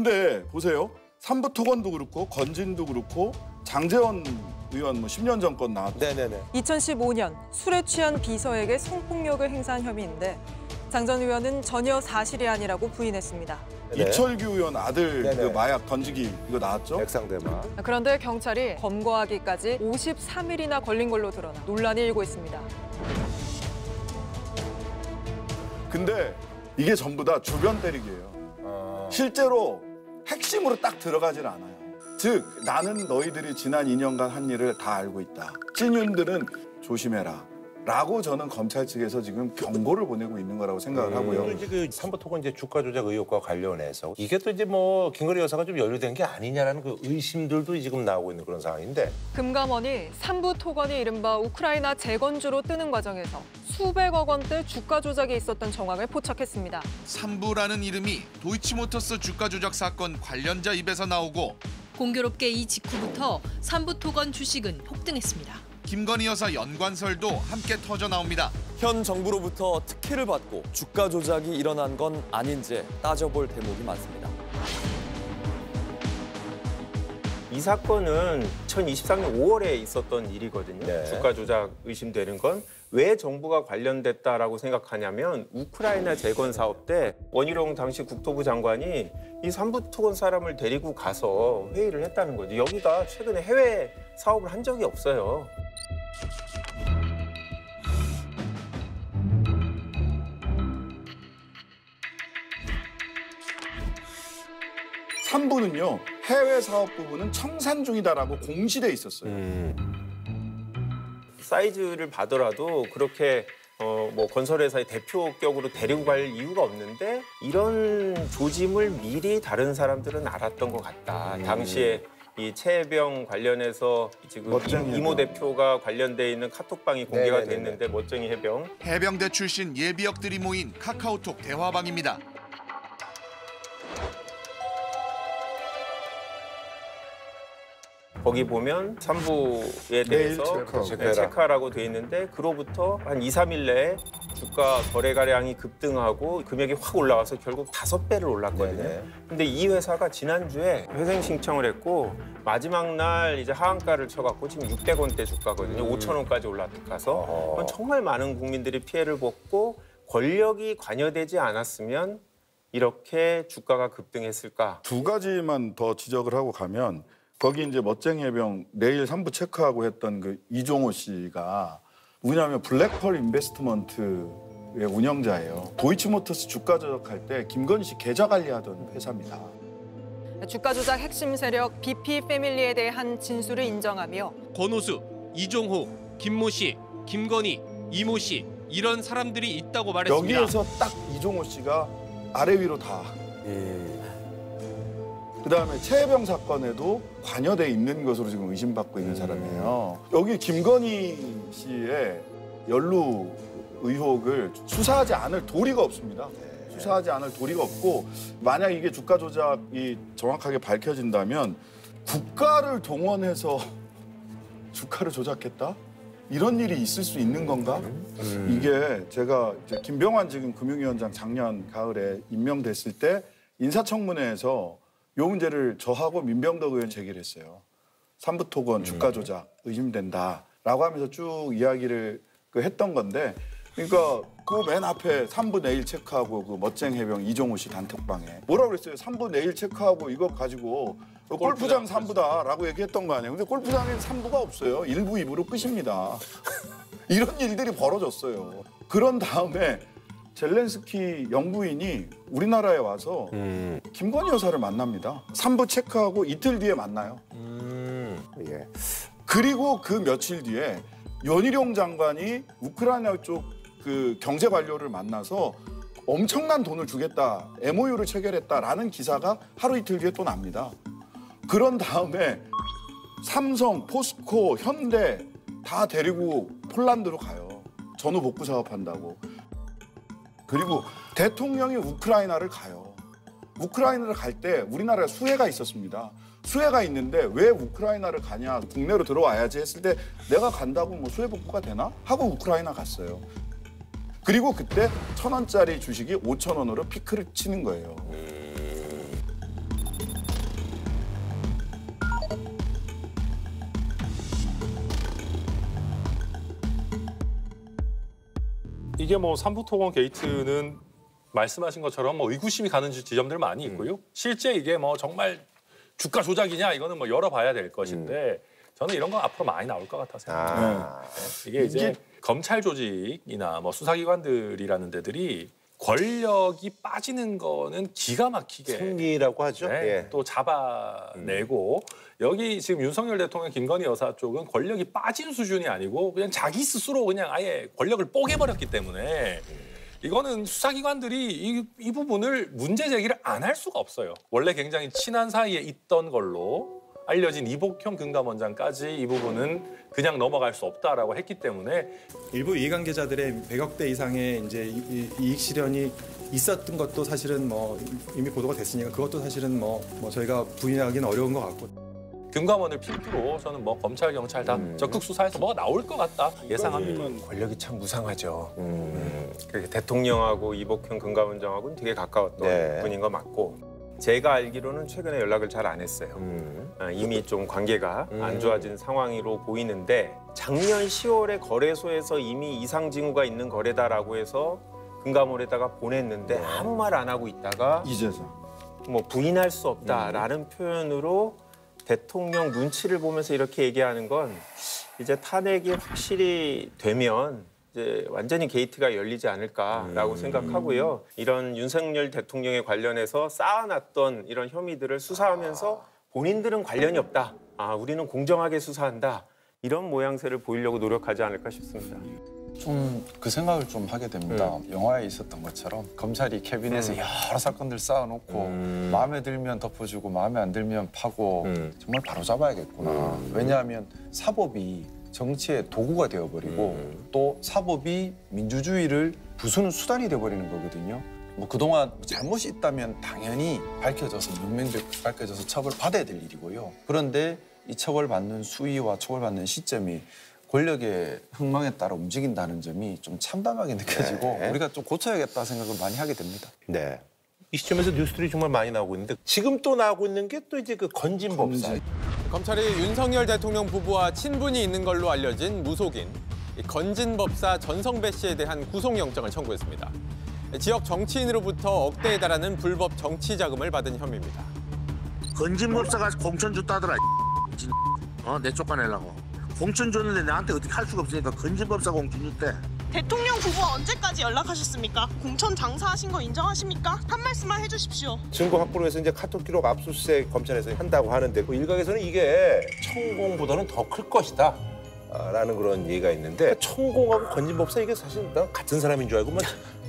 근데 보세요. 삼부토건도 그렇고 건진도 그렇고 장제원 의원 10년 전 건 나왔죠. 네네네. 2015년 술에 취한 비서에게 성폭력을 행사한 혐의인데 장 전 의원은 전혀 사실이 아니라고 부인했습니다. 네. 이철규 의원 아들 네네. 그 마약 던지기 이거 나왔죠? 백상대마. 그런데 경찰이 검거하기까지 53일이나 걸린 걸로 드러나 논란이 일고 있습니다. 근데 이게 전부 다 주변 때리기예요. 실제로 핵심으로 딱 들어가질 않아요. 즉 나는 너희들이 지난 2년간 한 일을 다 알고 있다. 찐윤들은 조심해라. 라고 저는 검찰 측에서 지금 경고를 보내고 있는 거라고 생각을 하고요. 이제 그 삼부토건 이제 주가 조작 의혹과 관련해서 이게 또 이제 뭐 김건희 여사가 좀 연루된 게 아니냐라는 그 의심들도 지금 나오고 있는 그런 상황인데. 금감원이 삼부토건이 이른바 우크라이나 재건주로 뜨는 과정에서 수백억 원대 주가 조작이 있었던 정황을 포착했습니다. 삼부라는 이름이 도이치모터스 주가 조작 사건 관련자 입에서 나오고 공교롭게 이 직후부터 삼부토건 주식은 폭등했습니다. 김건희 여사 연관설도 함께 터져 나옵니다. 현 정부로부터 특혜를 받고 주가 조작이 일어난 건 아닌지 따져볼 대목이 많습니다. 이 사건은 2023년 5월에 있었던 일이거든요. 네. 주가 조작 의심되는 건 왜 정부가 관련됐다라고 생각하냐면 우크라이나 재건 사업 때 원희룡 당시 국토부 장관이 이 삼부토건 사람을 데리고 가서 회의를 했다는 거죠. 여기가 최근에 해외 사업을 한 적이 없어요. 삼부는요 해외 사업 부분은 청산 중이다라고 공시돼 있었어요. 사이즈를 봐더라도 그렇게 뭐 건설회사의 대표격으로 데리고 갈 이유가 없는데 이런 조짐을 미리 다른 사람들은 알았던 것 같다. 당시에 이 최혜병 관련해서 지금 이모 대표가 관련돼 있는 카톡방이 공개가 됐는데 멋쟁이 해병. 해병대 출신 예비역들이 모인 카카오톡 대화방입니다. 거기 보면 삼부에 대해서 체크하라고 돼 있는데 그로부터 한 2, 3일 내에 주가 거래가량이 급등하고 금액이 확 올라와서 결국 5배를 올랐거든요. 근데 이 회사가 지난주에 회생 신청을 했고 마지막 날 이제 하한가를 쳐갖고 지금 600원대 주가거든요. 5천 원까지 올라가서 그건 정말 많은 국민들이 피해를 봤고 권력이 관여되지 않았으면 이렇게 주가가 급등했을까? 두 가지만 더 지적을 하고 가면 거기 이제 멋쟁이 해병 내일 3부 체크하고 했던 그 이종호 씨가 뭐냐면 블랙펄 인베스트먼트의 운영자예요. 도이치모터스 주가 조작할 때 김건희 씨 계좌 관리하던 회사입니다. 주가 조작 핵심 세력 BP 패밀리에 대한 진술을 인정하며 권오수, 이종호, 김모 씨, 김건희, 이모 씨 이런 사람들이 있다고 말했습니다. 여기에서 딱 이종호 씨가 아래 위로 다. 그다음에 최혜병 사건에도 관여돼 있는 것으로 지금 의심받고 있는 사람이에요. 여기 김건희 씨의 연루 의혹을 수사하지 않을 도리가 없습니다. 수사하지 않을 도리가 없고 만약 이게 주가 조작이 정확하게 밝혀진다면 국가를 동원해서 주가를 조작했다? 이런 일이 있을 수 있는 건가? 이게 제가 이제 김병환 지금 금융위원장 작년 가을에 임명됐을 때 인사청문회에서 이 문제를 저하고 민병덕 의원 제기를 했어요. 삼부토건 주가 조작 의심된다라고 하면서 쭉 이야기를 했던 건데 그러니까 그 맨 앞에 3부 내일 체크하고 그 멋쟁이 해병 이종호 씨 단톡방에 뭐라고 그랬어요? 3부 내일 체크하고 이거 가지고 골프장 3부다라고 얘기했던 거 아니에요? 근데 골프장에는 3부가 없어요. 1부, 2부로 끝입니다. 이런 일들이 벌어졌어요. 그런 다음에 젤렌스키 영부인이 우리나라에 와서 김건희 여사를 만납니다. 3부 체크하고 이틀 뒤에 만나요. 예. 그리고 그 며칠 뒤에 연희룡 장관이 우크라이나 쪽 그 경제 관료를 만나서 엄청난 돈을 주겠다, MOU를 체결했다라는 기사가 하루 이틀 뒤에 또 납니다. 그런 다음에 삼성, 포스코, 현대 다 데리고 폴란드로 가요. 전후 복구 사업한다고. 그리고 대통령이 우크라이나를 가요. 우크라이나를 갈 때 우리나라에 수해가 있었습니다. 수해가 있는데 왜 우크라이나를 가냐, 국내로 들어와야지 했을 때 내가 간다고 뭐 수해 복구가 되나? 하고 우크라이나 갔어요. 그리고 그때 1,000원짜리 주식이 5,000원으로 피크를 치는 거예요. 이게 뭐 삼부토건 게이트는 말씀하신 것처럼 뭐 의구심이 가는 지점들 많이 있고요. 실제 이게 뭐 정말 주가 조작이냐 이거는 뭐 열어봐야 될 것인데 저는 이런 거 앞으로 많이 나올 것 같아서 생각합니다. 이게 이제 검찰 조직이나 뭐 수사기관들이라는 데들이 권력이 빠지는 거는 기가 막히게 승리라고 하죠. 네, 예. 또 잡아내고 여기 지금 윤석열 대통령, 김건희 여사 쪽은 권력이 빠진 수준이 아니고 그냥 자기 스스로 그냥 아예 권력을 뽀개버렸기 때문에 이거는 수사기관들이 이 부분을 문제 제기를 안 할 수가 없어요. 원래 굉장히 친한 사이에 있던 걸로 알려진 이복형 금감원장까지 이 부분은 그냥 넘어갈 수 없다라고 했기 때문에 일부 이해관계자들의 100억 대 이상의 이제 이익 실현이 있었던 것도 사실은 뭐 이미 보도가 됐으니까 그것도 사실은 뭐 저희가 부인하기는 어려운 것 같고. 금감원을 필두로 저는 뭐 검찰, 경찰 다 적극 수사해서 뭐가 나올 것 같다 예상합니다. 권력이 참 무상하죠. 대통령하고 이복형 금감원장하고는 되게 가까웠던 분인 거 맞고 제가 알기로는 최근에 연락을 잘 안 했어요. 이미 좀 관계가 안 좋아진 상황으로 보이는데 작년 10월에 거래소에서 이미 이상 징후가 있는 거래다라고 해서 금감원에다가 보냈는데 아무 말 안 하고 있다가 이제서 뭐 부인할 수 없다라는 표현으로 대통령 눈치를 보면서 이렇게 얘기하는 건 이제 탄핵이 확실히 되면 이제 완전히 게이트가 열리지 않을까라고 생각하고요. 이런 윤석열 대통령에 관련해서 쌓아놨던 이런 혐의들을 수사하면서 본인들은 관련이 없다. 우리는 공정하게 수사한다. 이런 모양새를 보이려고 노력하지 않을까 싶습니다. 좀 그 생각을 좀 하게 됩니다. 영화에 있었던 것처럼 검찰이 캐비넷에 여러 사건들 쌓아놓고 마음에 들면 덮어주고 마음에 안 들면 파고 정말 바로잡아야겠구나. 왜냐하면 사법이 정치의 도구가 되어버리고 또 사법이 민주주의를 부수는 수단이 돼버리는 거거든요. 뭐 그동안 잘못이 있다면 당연히 밝혀져서 명명백백 밝혀져서 처벌받아야 될 일이고요. 그런데 이 처벌받는 수위와 처벌받는 시점이 권력의 흥망에 따라 움직인다는 점이 좀 참담하게 느껴지고 우리가 좀 고쳐야겠다 생각을 많이 하게 됩니다. 네. 이 시점에서 뉴스들이 정말 많이 나오고 있는데 지금 또 나오고 있는 게 또 이제 그 건진법사. 검찰이 윤석열 대통령 부부와 친분이 있는 걸로 알려진 무속인 건진법사 전성배 씨에 대한 구속영장을 청구했습니다. 지역 정치인으로부터 억대에 달하는 불법 정치 자금을 받은 혐의입니다. 건진법사가 공천 줬다더라. 내 쫓아내려고. 공천 줬는데 나한테 어떻게 할 수가 없으니까 건진법사가 공천 줬대. 대통령 부부와 언제까지 연락하셨습니까? 공천 장사하신 거 인정하십니까? 한 말씀만 해주십시오. 증거 확보를 위해서 이제 카톡 기록 압수수색 검찰에서 한다고 하는데 그 일각에서는 이게 천공보다는 더 클 것이다. 라는 그런 얘기가 있는데 천공하고 건진법사 이게 사실 난 같은 사람인 줄 알고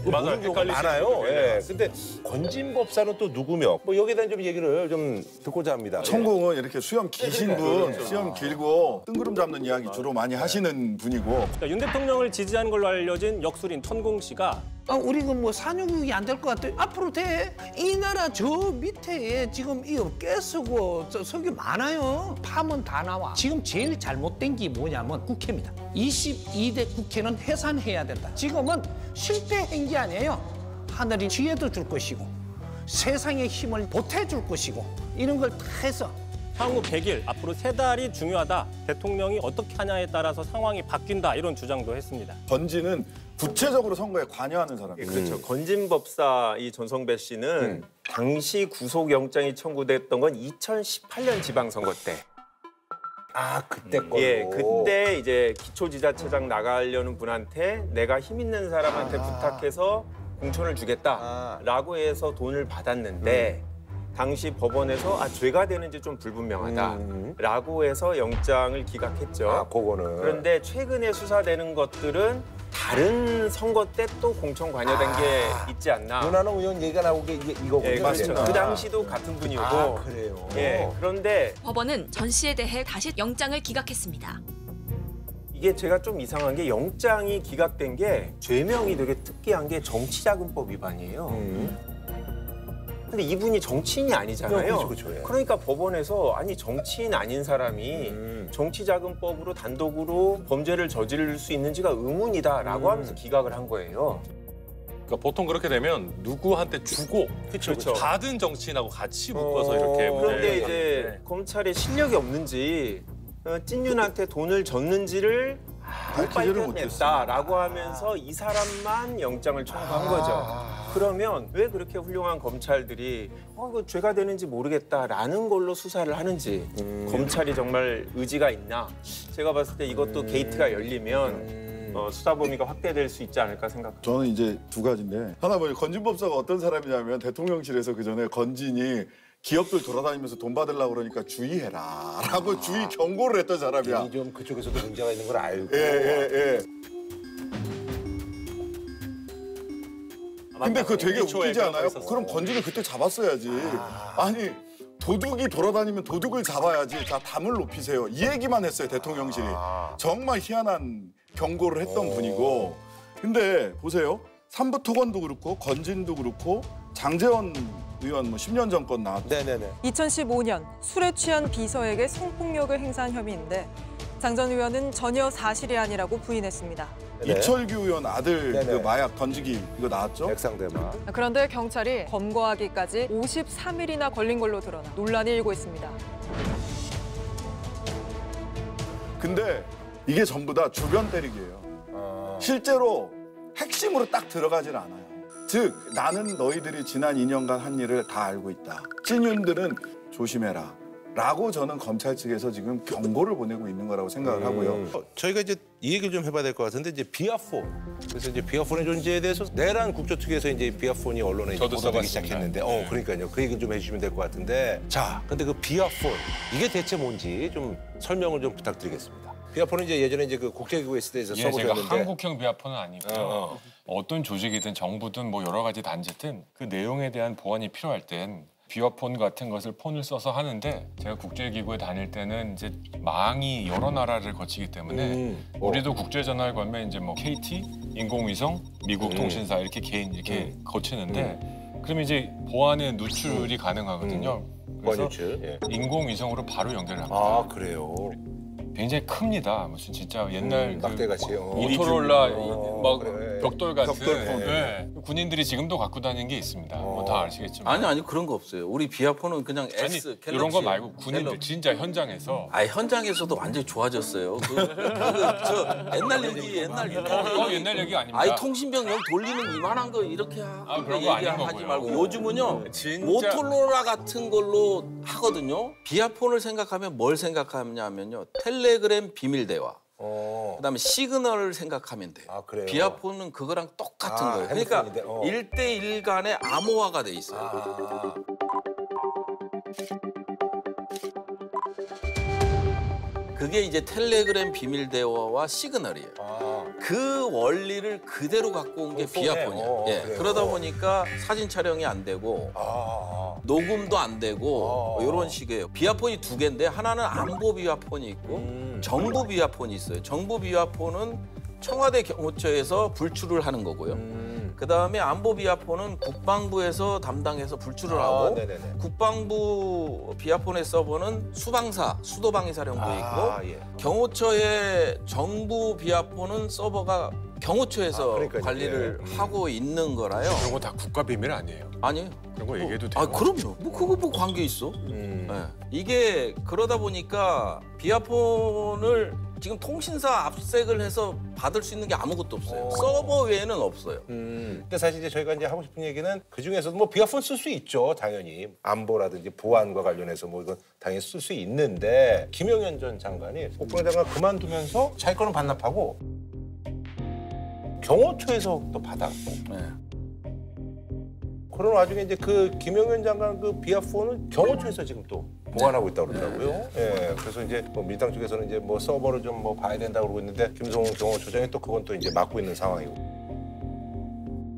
모르는 경우가 많아요. 예. 근데 건진법사는 또 누구며? 뭐 여기에 대한 좀 얘기를 좀 듣고자 합니다. 천공은 이렇게 수염 기신 분, 수염 길고 뜬구름 잡는 이야기 주로 많이 하시는 분이고. 그러니까 윤 대통령을 지지하는 걸로 알려진 역술인 천공 씨가 우리 뭐 산업육이 안 될 것 같아. 앞으로 돼. 이 나라 저 밑에 지금 이 업계 쓰고 석유 많아요. 파면 다 나와. 지금 제일 잘못된 게 뭐냐면 국회입니다. 22대 국회는 해산해야 된다. 지금은 실패한 게 아니에요. 하늘이 지혜도 줄 것이고 세상의 힘을 보태줄 것이고 이런 걸 다 해서 향후 100일, 앞으로 3달이 중요하다. 대통령이 어떻게 하냐에 따라서 상황이 바뀐다. 이런 주장도 했습니다. 건진은 구체적으로 선거에 관여하는 사람이에요. 그렇죠. 건진법사 이 전성배 씨는 당시 구속영장이 청구됐던 건 2018년 지방선거 때. 그때 걸로. 예, 그때 이제 기초지자체장 나가려는 분한테 내가 힘 있는 사람한테 부탁해서 공천을 주겠다라고 해서 돈을 받았는데 당시 법원에서 죄가 되는지 좀 불분명하다라고 해서 영장을 기각했죠. 그거는. 그런데 최근에 수사되는 것들은 다른 선거 때 또 공천 관여된 게 있지 않나. 문화노 의원 얘기가 나온 게 이거군요. 예, 맞죠. 그 당시도 같은 분이고. 그래요. 예, 그런데 법원은 전 씨에 대해 다시 영장을 기각했습니다. 이게 제가 좀 이상한 게 영장이 기각된 게 죄명이 되게 특이한 게 정치자금법 위반이에요. 근데 이분이 정치인이 아니잖아요. 그렇죠. 예. 그러니까 법원에서 아니 정치인 아닌 사람이 정치자금법으로 단독으로 범죄를 저지를 수 있는지가 의문이다라고 하면서 기각을 한 거예요. 그러니까 보통 그렇게 되면 누구한테 주고 그렇죠. 받은 정치인하고 같이 묶어서 이렇게. 그런데 이제 검찰에 실력이 없는지 찐윤한테 돈을 줬는지를 못 밝혀냈다라고 하면서 이 사람만 영장을 청구한 거죠. 그러면 왜 그렇게 훌륭한 검찰들이 이거 죄가 되는지 모르겠다라는 걸로 수사를 하는지 검찰이 정말 의지가 있나? 제가 봤을 때 이것도 게이트가 열리면 수사 범위가 확대될 수 있지 않을까 생각합니다. 저는 이제 두 가지인데 하나 뭐예요. 건진법사가 어떤 사람이냐면 대통령실에서 그 전에 건진이 기업들 돌아다니면서 돈 받으려고 그러니까 주의해라 라고 주의 경고를 했던 사람이야. 좀 그쪽에서도 문제가 있는 걸 알고. 예. 근데 그거 되게 웃기지 않아요? 그럼 건진을 그때 잡았어야지. 아니 도둑이 돌아다니면 도둑을 잡아야지. 자, 담을 높이세요. 이 얘기만 했어요, 대통령실이. 정말 희한한 경고를 했던 분이고. 근데 보세요. 삼부토건도 그렇고 건진도 그렇고 장제원 의원 뭐 10년 전 건 나왔죠. 네네네. 2015년 술에 취한 비서에게 성폭력을 행사한 혐의인데 장 전 의원은 전혀 사실이 아니라고 부인했습니다. 이철규 의원 아들 그 마약 던지기 이거 나왔죠? 백상대마. 그런데 경찰이 검거하기까지 53일이나 걸린 걸로 드러나 논란이 일고 있습니다. 근데 이게 전부 다 주변 때리기예요. 실제로 핵심으로 딱 들어가질 않아요. 즉 나는 너희들이 지난 2년간 한 일을 다 알고 있다. 찐윤들은 조심해라. 라고 저는 검찰 측에서 지금 경고를 보내고 있는 거라고 생각을 하고요. 저희가 이제 이 얘기를 좀 해봐야 될 것 같은데 이제 비아폰. 그래서 이제 비아폰의 존재에 대해서 내란 국조특위에서 이제 비아폰이 언론에 이제 보도되기 시작했는데, 그러니까요. 그 얘기 좀 해주시면 될 것 같은데, 자, 근데 그 비아폰 이게 대체 뭔지 좀 설명을 좀 부탁드리겠습니다. 비아폰은 이제 예전에 이제 그 국제기구 SD에서 써보셨는데, 제가 한국형 비아폰은 아니고요. 어떤 조직이든 정부든 뭐 여러 가지 단체든 그 내용에 대한 보완이 필요할 땐. 비아폰 같은 것을 폰을 써서 하는데 제가 국제기구에 다닐 때는 이제 망이 여러 나라를 거치기 때문에 우리도 국제전화를 걸면 이제 뭐 KT, 인공위성, 미국 통신사 이렇게 개인 이렇게 거치는데 그러면 이제 보안의 누출이 가능하거든요. 그래서 인공위성으로 바로 연결을 합니다. 아 그래요? 굉장히 큽니다. 무슨 진짜 옛날 막대같이요. 모토로라 막 벽돌 같은 벽돌폰. 네. 군인들이 지금도 갖고 다니는 게 있습니다. 뭐 다 아시겠지만. 아니 그런 거 없어요. 우리 비아폰은 그냥 S 갤럭시. 이런 거 말고 군인들 진짜 현장에서. 현장에서도 완전히 좋아졌어요. 저 옛날 얘기 옛날 얘기 아닙니다. 통신병 돌리는 이만한 거 이렇게 그런 거 얘기하지 말고 요즘은요 모토로라 같은 걸로 하거든요. 비아폰을 생각하면 뭘 생각하냐면요. 텔레그램 비밀 대화. 그다음에 시그널을 생각하면 돼요. 그래요? 비아폰은 그거랑 똑같은 거예요. 그러니까 1대1 간의 암호화가 돼 있어요. 그게 이제 텔레그램 비밀 대화와 시그널이에요. 그 원리를 그대로 갖고 온 게 비아폰이에요. 그러다 보니까 사진 촬영이 안 되고 녹음도 안 되고 이런 식이에요. 비아폰이 두 개인데 하나는 안보 비아폰이 있고 정부 비아폰이 있어요. 정부 비아폰은 청와대 경호처에서 불출을 하는 거고요. 그다음에 안보 비아폰은 국방부에서 담당해서 불출을 하고 국방부 비아폰의 서버는 수방사, 수도방위사령부에 있고 경호처의 정부 비아폰은 서버가 경호처에서 관리를 하고 있는 거라요. 그런 거 다 국가 비밀 아니에요? 아니에요. 그런 거 얘기해도 돼요? 그럼요. 그거 뭐 관계 있어? 이게 그러다 보니까 비아폰을 지금 통신사 압색을 해서 받을 수 있는 게 아무것도 없어요. 서버 외에는 없어요. 근데 사실 이제 저희가 이제 하고 싶은 얘기는 그 중에서도 뭐 비아폰 쓸 수 있죠, 당연히. 안보라든지 보안과 관련해서 뭐 이건 당연히 쓸 수 있는데 김영현 전 장관이 국방부 장관 그만두면서 자기 거는 반납하고 경호처에서 또 받았고. 그런 와중에 이제 그 김영현 장관 그 비아폰을 경호처에서 지금 또 보관하고 있다고 그러더라고요. 그래서 이제 뭐 민주당 쪽에서는 이제 뭐 서버를 좀 뭐 봐야 된다고 그러고 있는데 김성훈 경호처장이 또 그건 또 이제 맡고 있는 상황이고.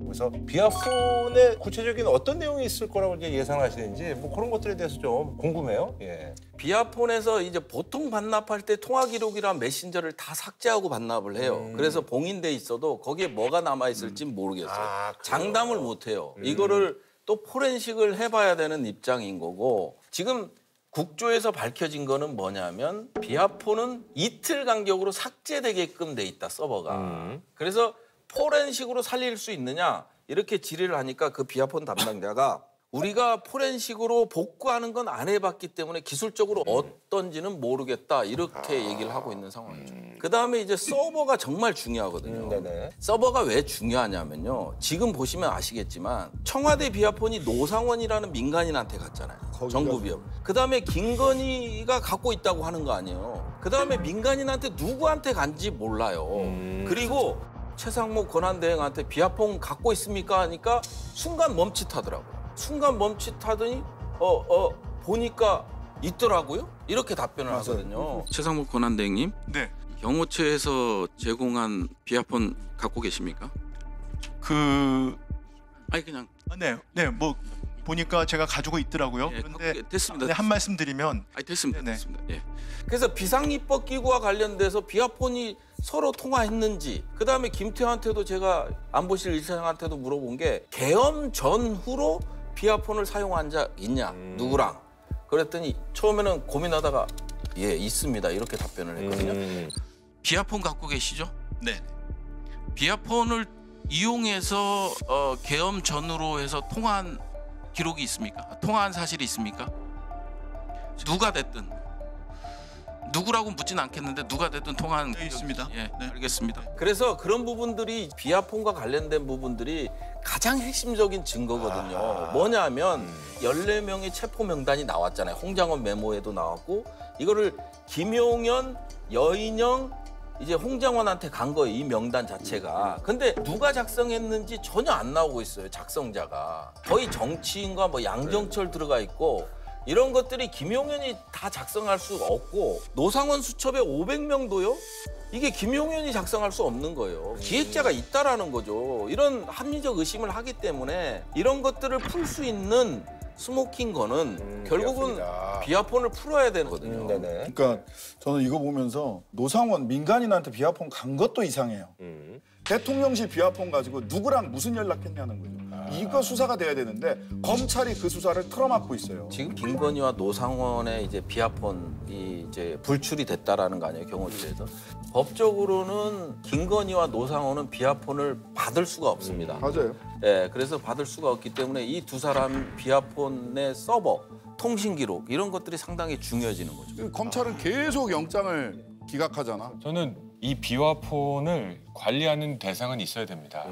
그래서 비아폰의 구체적인 어떤 내용이 있을 거라고 이제 예상하시는지 뭐 그런 것들에 대해서 좀 궁금해요. 비아폰에서 이제 보통 반납할 때 통화 기록이랑 메신저를 다 삭제하고 반납을 해요. 그래서 봉인돼 있어도 거기에 뭐가 남아 있을지 모르겠어요. 장담을 못 해요. 이거를 또 포렌식을 해봐야 되는 입장인 거고 지금 국조에서 밝혀진 거는 뭐냐면 비아폰은 이틀 간격으로 삭제되게끔 돼 있다, 서버가. 그래서 포렌식으로 살릴 수 있느냐 이렇게 질의를 하니까 그 비아폰 담당자가 우리가 포렌식으로 복구하는 건 안 해봤기 때문에 기술적으로 어떤지는 모르겠다 이렇게 얘기를 하고 있는 상황이죠. 그다음에 이제 서버가 정말 중요하거든요. 서버가 왜 중요하냐면요. 지금 보시면 아시겠지만 청와대 비아폰이 노상원이라는 민간인한테 갔잖아요. 정부 비압. 그다음에 김건희가 갖고 있다고 하는 거 아니에요. 그다음에 민간인한테 누구한테 간지 몰라요. 그리고 최상목 권한대행한테 비아폰 갖고 있습니까 하니까 순간 멈칫하더라고요. 순간 멈칫하더니 보니까 있더라고요. 이렇게 답변을 하거든요. 최상목 권한대행님. 네. 경호처에서 제공한 비아폰 갖고 계십니까? 아니 그냥. 네, 뭐 보니까 제가 가지고 있더라고요. 그런데 됐습니다. 한 말씀 드리면. 됐습니다. 됐습니다. 예. 그래서 비상입법 기구와 관련돼서 비아폰이 서로 통화했는지, 그다음에 김태환한테도 제가 안보실 일차장한테도 물어본 게 계엄 전후로 비아폰을 사용한 적 있냐, 누구랑? 그랬더니 처음에는 고민하다가 예, 있습니다. 이렇게 답변을 했거든요. 비아폰 갖고 계시죠? 네. 비아폰을 이용해서 계엄 전후로 해서 통화한 기록이 있습니까? 통화한 사실이 있습니까? 누가 됐든. 누구라고 묻진 않겠는데 누가 됐든 통화한 있습니다. 예, 알겠습니다. 그래서 그런 부분들이 비아폰과 관련된 부분들이 가장 핵심적인 증거거든요. 뭐냐면 14명의 체포 명단이 나왔잖아요. 홍장원 메모에도 나왔고 이거를 김용현, 여인영, 이제 홍장원한테 간 거예요. 이 명단 자체가. 근데 누가 작성했는지 전혀 안 나오고 있어요. 작성자가. 거의 정치인과 뭐 양정철 들어가 있고 이런 것들이 김용현이 다 작성할 수 없고 노상원 수첩에 500명도요? 이게 김용현이 작성할 수 없는 거예요. 기획자가 있다라는 거죠. 이런 합리적 의심을 하기 때문에 이런 것들을 풀 수 있는 스모킹건은 결국은 비아폰을 풀어야 되거든요. 그러니까 저는 이거 보면서 노상원 민간인한테 비아폰 간 것도 이상해요. 대통령실 비아폰 가지고 누구랑 무슨 연락했냐는 거죠. 이거 수사가 돼야 되는데 검찰이 그 수사를 틀어막고 있어요. 지금 김건희와 노상원의 이제 비아폰이 이제 불출이 됐다라는 거 아니에요, 경호처에서. 법적으로는 김건희와 노상원은 비아폰을 받을 수가 없습니다. 맞아요. 예, 그래서 받을 수가 없기 때문에 이 두 사람 비아폰의 서버, 통신 기록 이런 것들이 상당히 중요해지는 거죠. 검찰은 계속 영장을 기각하잖아. 저는 이 비화폰을 관리하는 대상은 있어야 됩니다.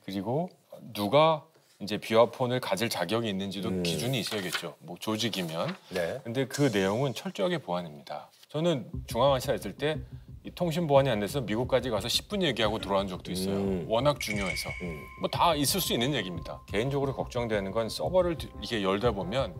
그리고 누가 이제 비화폰을 가질 자격이 있는지도 기준이 있어야겠죠. 뭐 조직이면. 근데 그 내용은 철저하게 보완입니다. 저는 중앙아시아 있을 때 이 통신 보안이 안 돼서 미국까지 가서 10분 얘기하고 돌아온 적도 있어요. 워낙 중요해서. 뭐 다 있을 수 있는 얘기입니다. 개인적으로 걱정되는 건 서버를 이렇게 열다 보면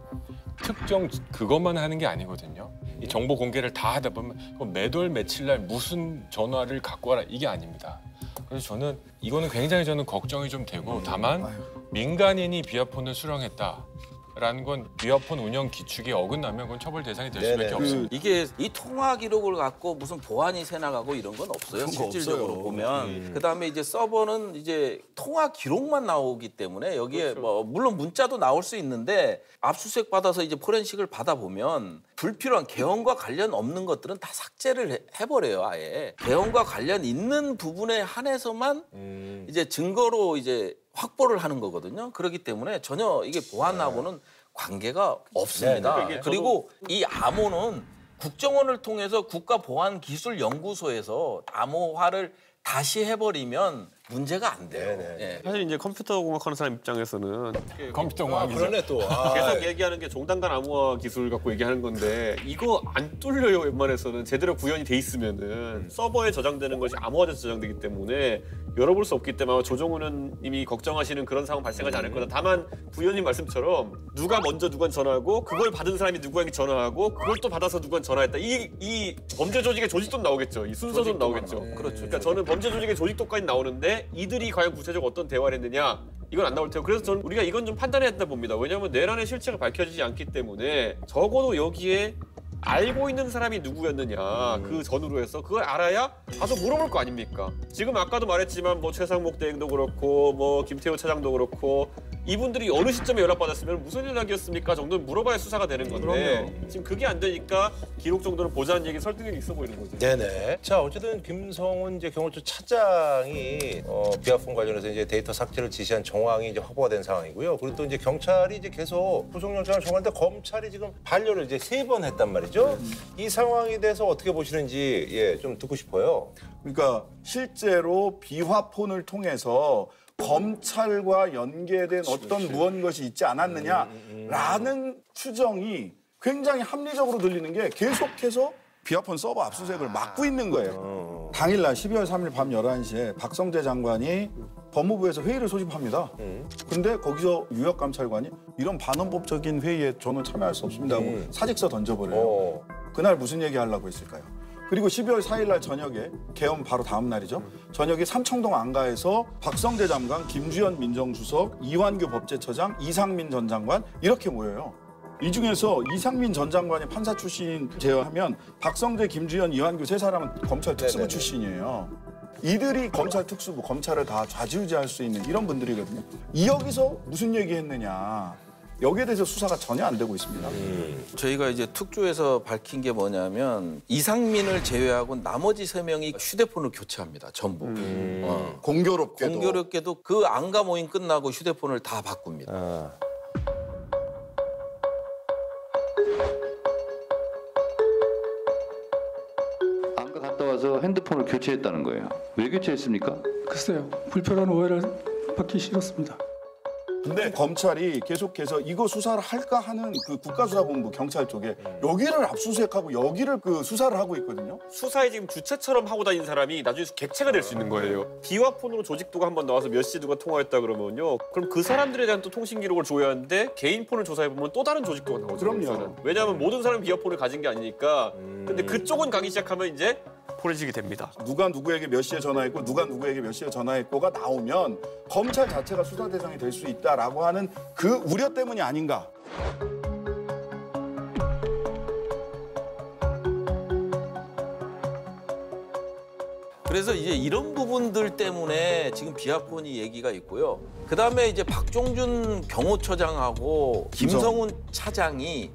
특정 그것만 하는 게 아니거든요. 이 정보 공개를 다 하다 보면 매달 며칠 날 무슨 전화를 갖고 와라 이게 아닙니다. 그래서 저는 이거는 굉장히 저는 걱정이 좀 되고 다만 민간인이 비아폰을 수령했다라는 건 비아폰 운영 기축에 어긋나면 그건 처벌 대상이 될 수밖에 없습니다. 이게 이 통화 기록을 갖고 무슨 보안이 새 나가고 이런 건 없어요. 실질적으로 없어요. 보면. 그다음에 이제 서버는 이제 통화 기록만 나오기 때문에 여기에 뭐 물론 문자도 나올 수 있는데 압수수색 받아서 이제 포렌식을 받아 보면 불필요한 개헌과 관련 없는 것들은 다 삭제를 해버려요. 아예 개헌과 관련 있는 부분에 한해서만 이제 증거로 이제 확보를 하는 거거든요. 그렇기 때문에 전혀 이게 보안하고는 관계가 없습니다. 그리고 이 암호는 국정원을 통해서 국가보안기술연구소에서 암호화를 다시 해버리면 문제가 안 돼요. 사실 이제 컴퓨터 공학하는 사람 입장에서는 컴퓨터 공학이죠. 그러네 또. 계속 얘기하는 게 종단간 암호화 기술 갖고 얘기하는 건데 이거 안 뚫려요. 웬만해서는 제대로 구현이 돼 있으면은 서버에 저장되는 것이 암호화돼서 저장되기 때문에 열어볼 수 없기 때문에 조정훈 님이 걱정하시는 그런 상황 발생하지 않을 거다. 다만 부위원님 말씀처럼 누가 먼저 누구한테 전화하고 그걸 받은 사람이 누구에게 전화하고 그걸 또 받아서 누구한테 전화했다. 이 범죄 조직의 조직도 나오겠죠. 이 순서도 나오겠죠. 그렇죠. 그러니까 저는 범죄 조직의 조직도까지 나오는데 이들이 과연 구체적으로 어떤 대화를 했느냐 이건 안 나올 테고 그래서 저는 우리가 이건 좀 판단해야 된다 봅니다. 왜냐하면 내란의 실체가 밝혀지지 않기 때문에 적어도 여기에 알고 있는 사람이 누구였느냐 그 전후로 해서 그걸 알아야 가서 물어볼 거 아닙니까? 지금 아까도 말했지만 뭐 최상목 대행도 그렇고 뭐 김태호 차장도 그렇고 이분들이 어느 시점에 연락받았으면 무슨 연락이었습니까 정도는 물어봐야 수사가 되는 건데 지금 그게 안 되니까 기록 정도는 보자는 얘기 설득력이 있어 보이는 거죠. 네네. 자, 어쨌든 김성훈 이제 경호처 차장이 비아폰 관련해서 이제 데이터 삭제를 지시한 정황이 이제 확보가 된 상황이고요. 그리고 또 이제 경찰이 이제 계속 구속영장을 청구하는데 검찰이 지금 반려를 이제 3번 했단 말이죠. 이 상황에 대해서 어떻게 보시는지 좀 듣고 싶어요. 그러니까 실제로 비화폰을 통해서 검찰과 연계된 어떤 무언가이 있지 않았느냐라는 추정이 굉장히 합리적으로 들리는 게 계속해서 비화폰 서버 압수수색을 막고 있는 거예요. 당일날 12월 3일 밤 11시에 박성재 장관이 법무부에서 회의를 소집합니다. 근데 거기서 유역감찰관이 이런 반헌법적인 회의에 저는 참여할 수 없습니다 하고 사직서 던져버려요. 그날 무슨 얘기 하려고 했을까요? 그리고 12월 4일 날 저녁에 개엄 바로 다음 날이죠. 저녁에 삼청동 안가에서 박성재 장관, 김주현 민정수석, 이완규 법제처장, 이상민 전 장관 이렇게 모여요. 이 중에서 이상민 전 장관이 판사 출신 제외하면 박성재, 김주현, 이완규 3사람은 검찰 특수부 출신이에요. 이들이 검찰 특수부, 검찰을 다 좌지우지할 수 있는 이런 분들이거든요. 여기서 무슨 얘기했느냐. 여기에 대해서 수사가 전혀 안 되고 있습니다. 저희가 이제 특조에서 밝힌 게 뭐냐면 이상민을 제외하고 나머지 3명이 휴대폰을 교체합니다. 전부. 공교롭게도 그 안가 모임 끝나고 휴대폰을 다 바꿉니다. 안가 갔다 와서 핸드폰을 교체했다는 거예요. 왜 교체했습니까? 글쎄요. 불편한 오해를 받기 싫었습니다. 근데 검찰이 계속해서 이거 수사를 할까 하는 그 국가수사본부 경찰 쪽에 여기를 압수수색하고 여기를 그 수사를 하고 있거든요. 수사에 지금 주체처럼 하고 다니는 사람이 나중에 객체가 될 수 있는 거예요. 비화폰으로 조직도가 한번 나와서 몇 시에 누가 통화했다 그러면요. 그럼 그 사람들에 대한 또 통신 기록을 줘야 하는데 개인 폰을 조사해보면 또 다른 조직도가 나오죠. 그럼요. 왜냐하면 모든 사람이 비화폰을 가진 게 아니니까. 근데 그쪽은 가기 시작하면 이제 포렌식이 됩니다. 누가 누구에게 몇 시에 전화했고 누가 누구에게 몇 시에 전화했고가 나오면 검찰 자체가 수사 대상이 될 수 있다라고 하는 그 우려 때문이 아닌가. 그래서 이제 이런 부분들 때문에 지금 비화폰이 얘기가 있고요. 그다음에 이제 박종준 경호처장하고 김성훈 차장이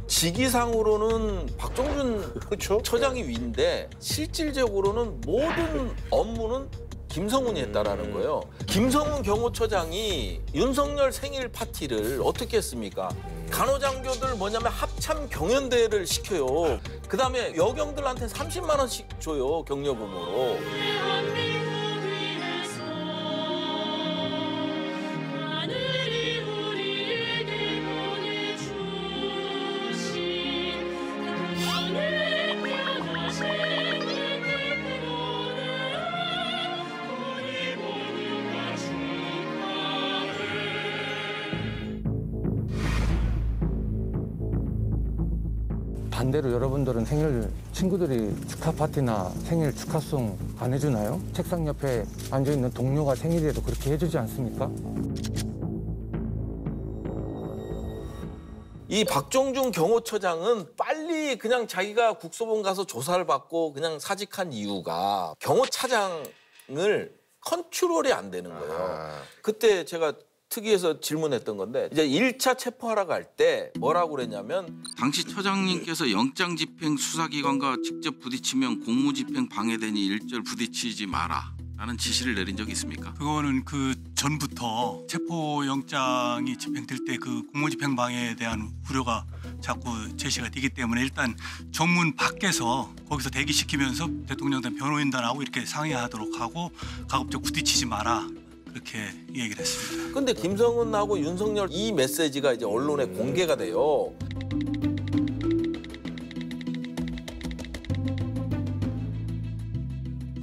직위상으로는 박종준 처장이 위인데 실질적으로는 모든 업무는 김성훈이 했다라는 거예요. 김성훈 경호처장이 윤석열 생일 파티를 어떻게 했습니까? 간호장교들 뭐냐면 합참 경연대회를 시켜요. 그다음에 여경들한테 30만 원씩 줘요, 격려금으로. 반대로 여러분들은 생일 친구들이 축하 파티나 생일 축하송 안 해주나요? 책상 옆에 앉아있는 동료가 생일에도 그렇게 해주지 않습니까? 이 박종준 경호처장은 빨리 그냥 자기가 국소본 가서 조사를 받고 그냥 사직한 이유가 경호차장을 컨트롤이 안 되는 거예요. 그때 제가 특위에서 질문했던 건데 이제 1차 체포하러 갈 때 뭐라고 그랬냐면 당시 처장님께서 영장집행 수사기관과 직접 부딪히면 공무집행 방해되니 일절 부딪히지 마라 라는 지시를 내린 적이 있습니까? 그거는 그 전부터 체포영장이 집행될 때 그 공무집행 방해에 대한 우려가 자꾸 제시가 되기 때문에 일단 정문 밖에서 거기서 대기시키면서 대통령단 변호인단하고 이렇게 상의하도록 하고 가급적 부딪히지 마라. 그렇게 얘기를 했습니다. 근데 김성훈하고 윤석열 이 메시지가 이제 언론에 공개가 돼요.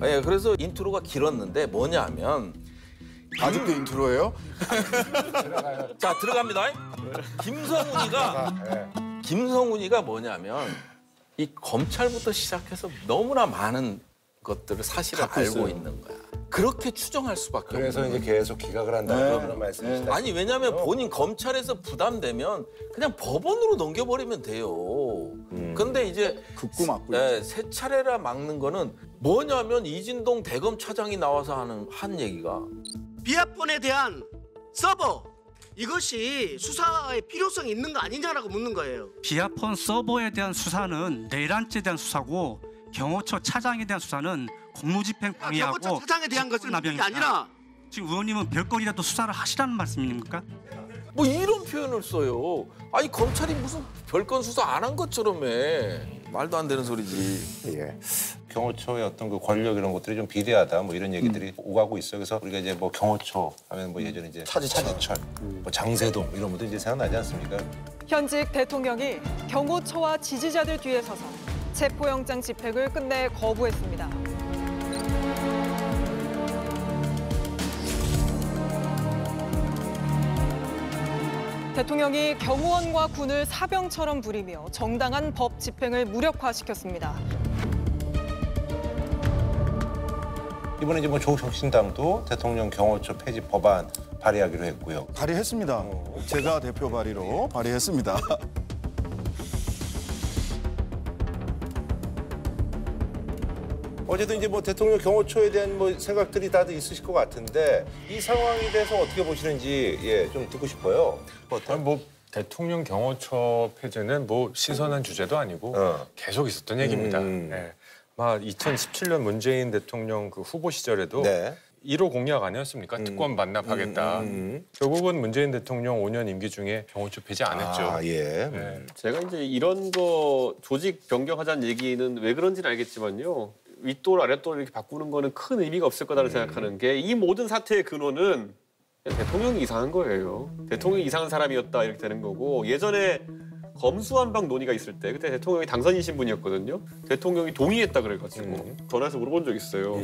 네, 그래서 인트로가 길었는데 뭐냐면 아직도 인트로예요? 자, 들어갑니다. 김성훈이가 뭐냐면 이 검찰부터 시작해서 너무나 많은 것들을 사실을 알고 있는 거야. 그렇게 추정할 수밖에 없는 그래서 이제 계속 기각을 한다는 그런 말씀이시죠. 아니 왜냐하면 본인 검찰에서 부담되면 그냥 법원으로 넘겨버리면 돼요. 근데 이제 세 차례라 막는 거는 뭐냐면 이진동 대검 차장이 나와서 한 얘기가 비아폰에 대한 서버 이것이 수사의 필요성이 있는 거 아니냐라고 묻는 거예요. 비아폰 서버에 대한 수사는 내란죄에 대한 수사고 경호처 차장에 대한 수사는 공무집행 방해하고 경호처 차장에 대한 것은 그게 아니라 지금 의원님은 별건이라도 수사를 하시라는 말씀입니까? 뭐 이런 표현을 써요. 아니 검찰이 무슨 별건 수사 안 한 것처럼 해. 말도 안 되는 소리지. 예. 경호처의 어떤 그 권력 이런 것들이 좀 비대하다 뭐 이런 얘기들이 오가고 있어요. 그래서 우리가 이제 뭐 경호처 하면 뭐 예전에 이제 차지철, 뭐 장세동 이런 분들 이제 생각나지 않습니까? 현직 대통령이 경호처와 지지자들 뒤에 서서 체포영장 집행을 끝내 거부했습니다. 대통령이 경호원과 군을 사병처럼 부리며 정당한 법 집행을 무력화시켰습니다. 이번에 이제 뭐 조국혁신당도 대통령 경호처 폐지 법안 발의하기로 했고요. 발의했습니다. 제가 대표 발의로 발의했습니다. 어쨌든 이제 뭐 대통령 경호처에 대한 뭐 생각들이 다들 있으실 것 같은데 이 상황에 대해서 어떻게 보시는지 예, 좀 듣고 싶어요. 아니, 뭐 대통령 경호처 폐지는 뭐 신선한 주제도 아니고 계속 있었던 얘기입니다. 네. 2017년 문재인 대통령 그 후보 시절에도 1호 공약 아니었습니까? 특권 반납하겠다. 결국은 문재인 대통령 5년 임기 중에 경호처 폐지 안 했죠. 예. 제가 이제 이런 거 조직 변경하자는 얘기는 왜 그런지는 알겠지만요. 윗돌 아랫돌 이렇게 바꾸는 거는 큰 의미가 없을 거다라고 생각하는 게 이 모든 사태의 근원은 대통령이 이상한 거예요. 대통령이 이상한 사람이었다 이렇게 되는 거고 예전에 검수완박 논의가 있을 때 그때 대통령이 당선인신 분이었거든요. 대통령이 동의했다 그래가지고 전화해서 물어본 적 있어요.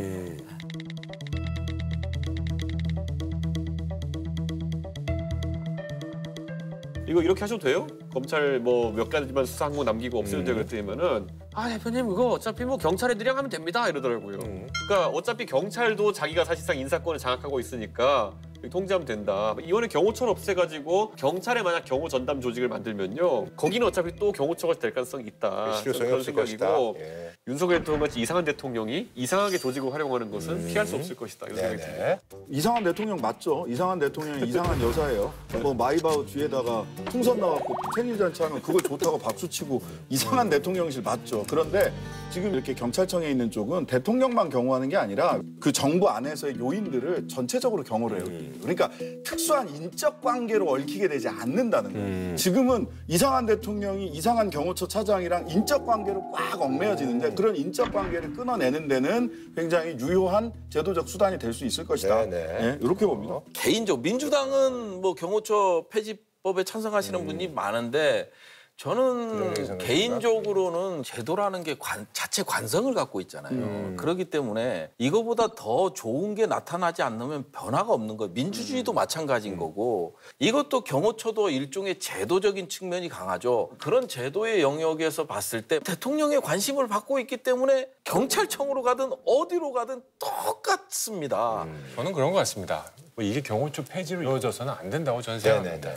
이거 이렇게 하셔도 돼요? 검찰 뭐 몇 가지만 수사 항목 남기고 없애도 돼요 그랬더니면은 대표님 이거 어차피 뭐 경찰 애들이랑 하면 됩니다 이러더라고요. 그러니까 어차피 경찰도 자기가 사실상 인사권을 장악하고 있으니까 통제하면 된다. 이번에 경호처를 없애가지고 경찰에 만약 경호 전담 조직을 만들면요 거기는 어차피 또 경호처가 될 가능성이 있다. 실효성이 없을 것이다. 예. 윤석열 대통령 같이 이상한 대통령이 이상하게 조직을 활용하는 것은 피할 수 없을 것이다. 이런 생각이 듭니다. 이상한 대통령 맞죠? 이상한 대통령이 이상한 여자예요. 뭐 마이바우 뒤에다가 풍선 나왔고 생일 잔치하면 그걸 좋다고 박수치고 이상한 대통령실 맞죠? 그런데 지금 이렇게 경찰청에 있는 쪽은 대통령만 경호하는 게 아니라 그 정부 안에서의 요인들을 전체적으로 경호를 해요. 그러니까 특수한 인적 관계로 얽히게 되지 않는다는 거예요. 지금은 이상한 대통령이 이상한 경호처 차장이랑 인적 관계로 꽉 얽매여지는데 그런 인적 관계를 끊어내는 데는 굉장히 유효한 제도적 수단이 될 수 있을 것이다. 네, 이렇게 봅니다. 개인적 민주당은 뭐 경호처 폐지법에 찬성하시는 분이 많은데 저는 개인적으로는 제도라는 게 자체 관성을 갖고 있잖아요. 그렇기 때문에 이거보다 더 좋은 게 나타나지 않으면 변화가 없는 거예요. 민주주의도 마찬가지인 거고 이것도 경호처도 일종의 제도적인 측면이 강하죠. 그런 제도의 영역에서 봤을 때 대통령의 관심을 받고 있기 때문에 경찰청으로 가든 어디로 가든 똑같습니다. 저는 그런 것 같습니다. 뭐 이게 경호처 폐지로 이어져서는 안 된다고 저는 생각합니다.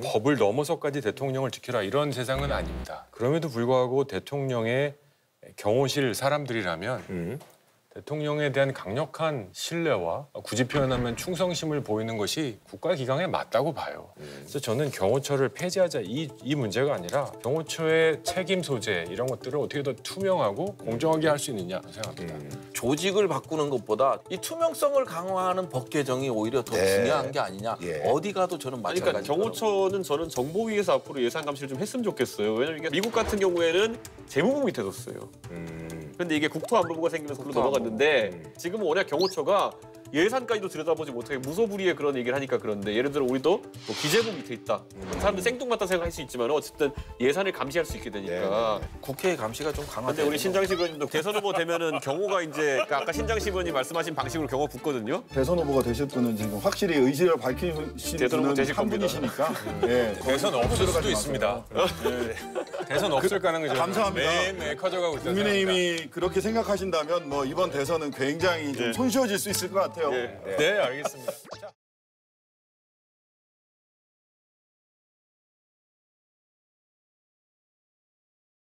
법을 넘어서까지 대통령을 지켜라 이런 세상은 아닙니다. 그럼에도 불구하고 대통령의 경호실 사람들이라면 대통령에 대한 강력한 신뢰와 굳이 표현하면 충성심을 보이는 것이 국가기강에 맞다고 봐요. 그래서 저는 경호처를 폐지하자 이 문제가 아니라 경호처의 책임 소재 이런 것들을 어떻게 더 투명하고 공정하게 할 수 있느냐 생각합니다. 조직을 바꾸는 것보다 이 투명성을 강화하는 법 개정이 오히려 더 중요한 게 아니냐. 어디 가도 저는 마찬가지입니다. 그러니까 경호처는 저는 정보위에서 앞으로 예산 감시를 좀 했으면 좋겠어요. 왜냐면 이게 미국 같은 경우에는 재무부 밑에 뒀어요. 그런데 이게 국토안보부가 생기면서 그로 넘어갔는데 지금은 워낙 경호처가 예산까지도 들여다보지 못하게 무소불위의 그런 얘기를 하니까 그런데 예를 들어 우리도 뭐 기재부 밑에 있다. 사람들 생뚱맞다 생각할 수 있지만 어쨌든 예산을 감시할 수 있게 되니까 국회의 감시가 좀 강하죠. 근데 우리 신장식 의원님도 대선 후보 되면은 경호가 이제 그러니까 아까 신장식 의원님 말씀하신 방식으로 경호 붙거든요. 대선 후보가 되실 분은 지금 확실히 의지를 밝히시는 분은 한 분이시니까 대선 없을 수도 있습니다. 대선 없을 가능성이 감사합니다. 매일 커져가고 있어요. 국민의힘이 그렇게 생각하신다면 뭐 이번 대선은 굉장히 좀 손쉬워질 수 있을 것 같아요. 네, 알겠습니다.